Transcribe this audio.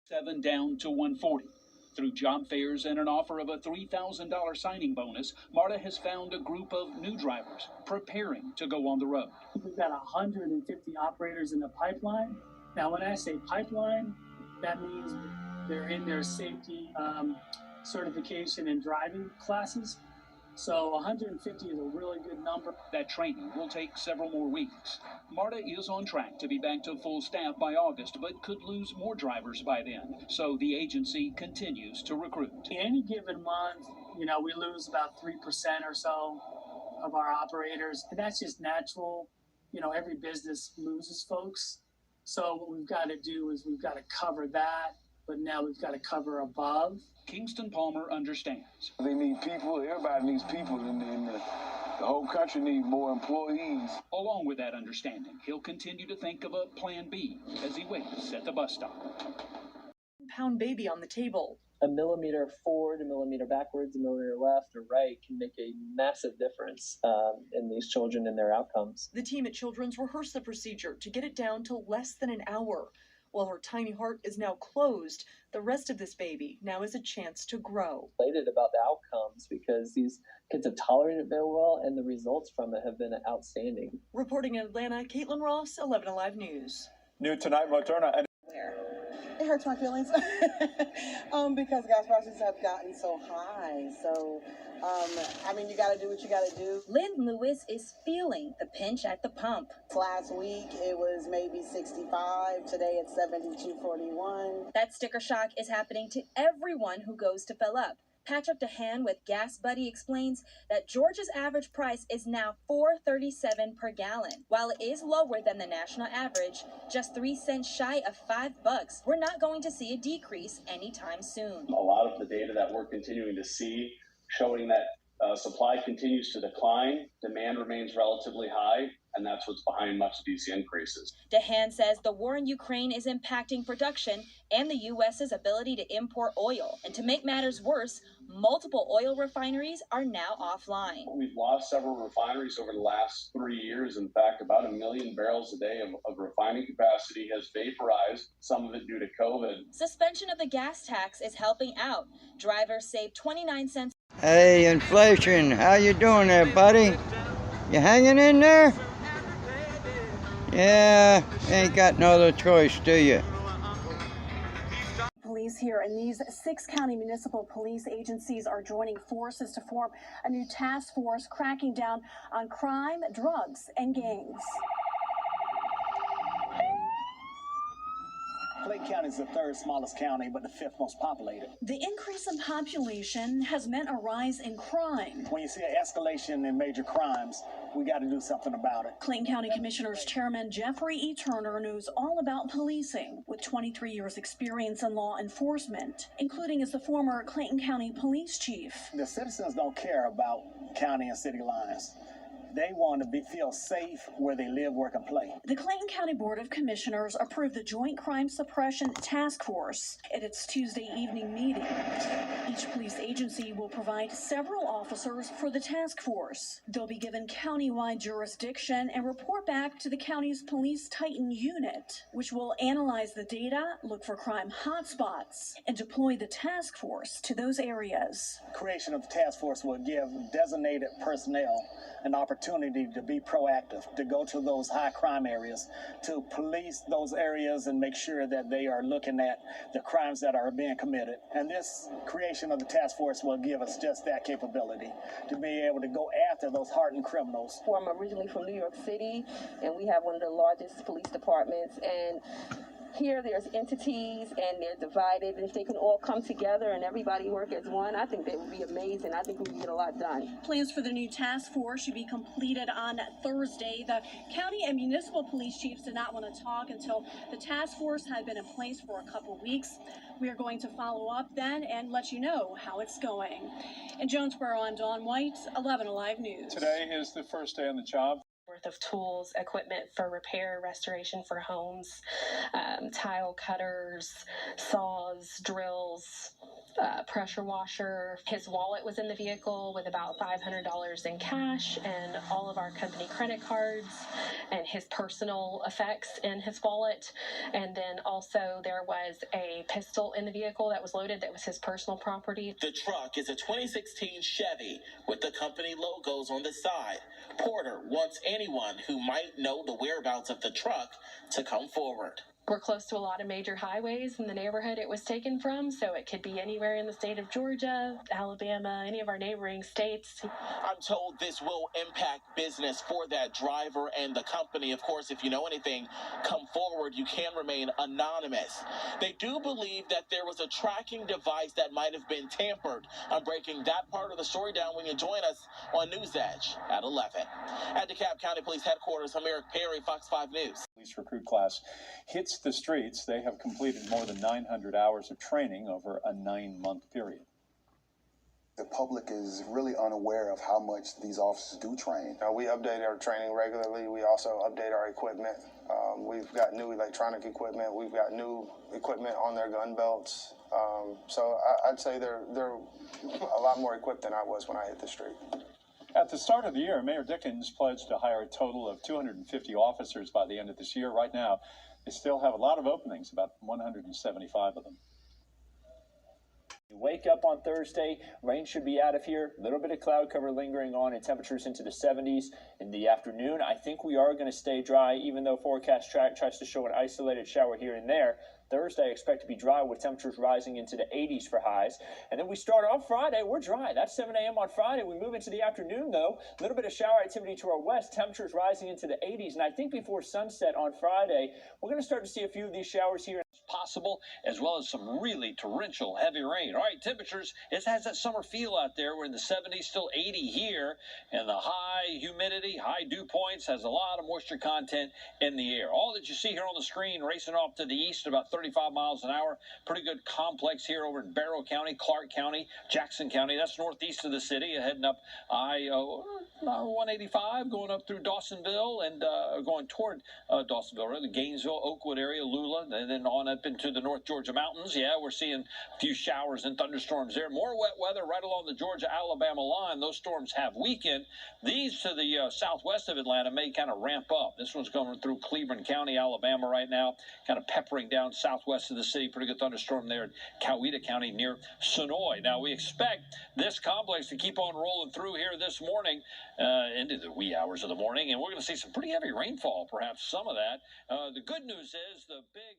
7 down to 140. Through job fairs and an offer of a $3,000 signing bonus, Marta has found a group of new drivers preparing to go on the road. We've got 150 operators in the pipeline. Now, when I say pipeline, that means they're in their safety certification and driving classes. So 150 is a really good number. That training will take several more weeks. Marta is on track to be back to full staff by August, but could lose more drivers by then. So the agency continues to recruit. In any given month, we lose about 3% or so of our operators. And that's just natural. Every business loses folks. So what we've got to do is we've got to cover that, but now we've got to cover above. Kingston Palmer understands. They need people. Everybody needs people, and the whole country needs more employees. Along with that understanding, he'll continue to think of a plan B as he waits at the bus stop. Pound baby on the table. A millimeter forward, a millimeter backwards, a millimeter left or right can make a massive difference in these children and their outcomes. The team at Children's rehearsed the procedure to get it down to less than an hour. While her tiny heart is now closed, the rest of this baby now has a chance to grow. Excited about the outcomes because these kids have tolerated it very well and the results from it have been outstanding. Reporting in Atlanta, Caitlin Ross, 11 Alive News. New tonight, Moderna. It hurts my feelings because gas prices have gotten so high. So, you got to do what you got to do. Lynn Lewis is feeling the pinch at the pump. Last week, it was maybe 65. Today, it's 72.41. That sticker shock is happening to everyone who goes to fill up. Patrick DeHaan with Gas Buddy explains that Georgia's average price is now $4.37 per gallon. While it is lower than the national average, just 3 cents shy of $5, we're not going to see a decrease anytime soon. A lot of the data that we're continuing to see showing that supply continues to decline, demand remains relatively high, and that's what's behind much of these increases. DeHaan says the war in Ukraine is impacting production and the U.S.'s ability to import oil. And to make matters worse, multiple oil refineries are now offline. We've lost several refineries over the last 3 years. In fact, about 1 million barrels a day of refining capacity has vaporized, some of it due to COVID. Suspension of the gas tax is helping out. Drivers save 29 cents. Hey, inflation, how you doing there, buddy? You hanging in there? Yeah, ain't got no other choice, do you? Police here in these 6 county municipal police agencies are joining forces to form a new task force cracking down on crime, drugs, and gangs. Clay County is the 3rd smallest county, but the 5th most populated. The increase in population has meant a rise in crime. When you see an escalation in major crimes, we got to do something about it. Clayton County Commissioners Chairman Jeffrey E. Turner knows all about policing, with 23 years experience in law enforcement, including as the former Clayton County Police Chief. The citizens don't care about county and city lines. They want to feel safe where they live, work, and play. The Clayton County Board of Commissioners approved the Joint Crime Suppression Task Force at its Tuesday evening meeting. Each police agency will provide several officers for the task force. They'll be given county-wide jurisdiction and report back to the county's Police Titan unit, which will analyze the data, look for crime hotspots, and deploy the task force to those areas. Creation of the task force will give designated personnel an opportunity to be proactive, to go to those high crime areas, to police those areas and make sure that they are looking at the crimes that are being committed. And this creation of the task force will give us just that capability, to be able to go after those hardened criminals. I'm originally from New York City, and we have one of the largest police departments, and here there's entities and they're divided. If they can all come together and everybody work as one, I think that would be amazing. I think we can get a lot done. Plans for the new task force should be completed on Thursday. The county and municipal police chiefs did not want to talk until the task force had been in place for a couple weeks. We are going to follow up then and let you know how it's going. In Jonesboro, I'm Dawn White, 11 Alive News. Today is the first day on the job. Worth of tools, equipment for repair, restoration for homes, tile cutters, saws, drills, pressure washer. His wallet was in the vehicle with about $500 in cash and all of our company credit cards and his personal effects in his wallet. And then also there was a pistol in the vehicle that was loaded that was his personal property. The truck is a 2016 Chevy with the company logos on the side. Porter wants anyone who might know the whereabouts of the truck to come forward. We're close to a lot of major highways in the neighborhood it was taken from, so it could be anywhere in the state of Georgia, Alabama, any of our neighboring states. I'm told this will impact business for that driver and the company. Of course, if you know anything, come forward. You can remain anonymous. They do believe that there was a tracking device that might have been tampered. I'm breaking that part of the story down when you join us on News Edge at 11. At DeKalb County Police Headquarters, I'm Eric Perry, Fox 5 News. Police recruit class hits the streets. They have completed more than 900 hours of training over a 9-month period. The public is really unaware of how much these officers do train. We update our training regularly. We also update our equipment. We've got new electronic equipment. We've got new equipment on their gun belts. So I'd say they're a lot more equipped than I was when I hit the street. At the start of the year, Mayor Dickens pledged to hire a total of 250 officers by the end of this year. Right now, they still have a lot of openings, about 175 of them. You wake up on Thursday, rain should be out of here, a little bit of cloud cover lingering on and temperatures into the 70s. In the afternoon, I think we are going to stay dry, even though forecast tries to show an isolated shower here and there. Thursday, I expect to be dry with temperatures rising into the 80s for highs. And then we start off Friday, we're dry. That's 7 a.m. on Friday. We move into the afternoon, though. A little bit of shower activity to our west, temperatures rising into the 80s. And I think before sunset on Friday, we're going to start to see a few of these showers here. Possible, as well as some really torrential heavy rain. All right, temperatures, it has that summer feel out there. We're in the 70s, still 80 here, and the high humidity, high dew points has a lot of moisture content in the air. All that you see here on the screen racing off to the east at about 35 miles an hour. Pretty good complex here over in Barrow County, Clark County, Jackson County. That's northeast of the city, heading up I-185, going up through Dawsonville and going toward Dawsonville, right? The Gainesville, Oakwood area, Lula, and then on up into the North Georgia mountains. Yeah, we're seeing a few showers and thunderstorms there. More wet weather right along the Georgia-Alabama line. Those storms have weakened. These to the southwest of Atlanta may kind of ramp up. This one's going through Cleveland County, Alabama right now, kind of peppering down southwest of the city. Pretty good thunderstorm there in Coweta County near Sonoy. Now, we expect this complex to keep on rolling through here this morning into the wee hours of the morning, and we're going to see some pretty heavy rainfall, perhaps some of that. The good news is the big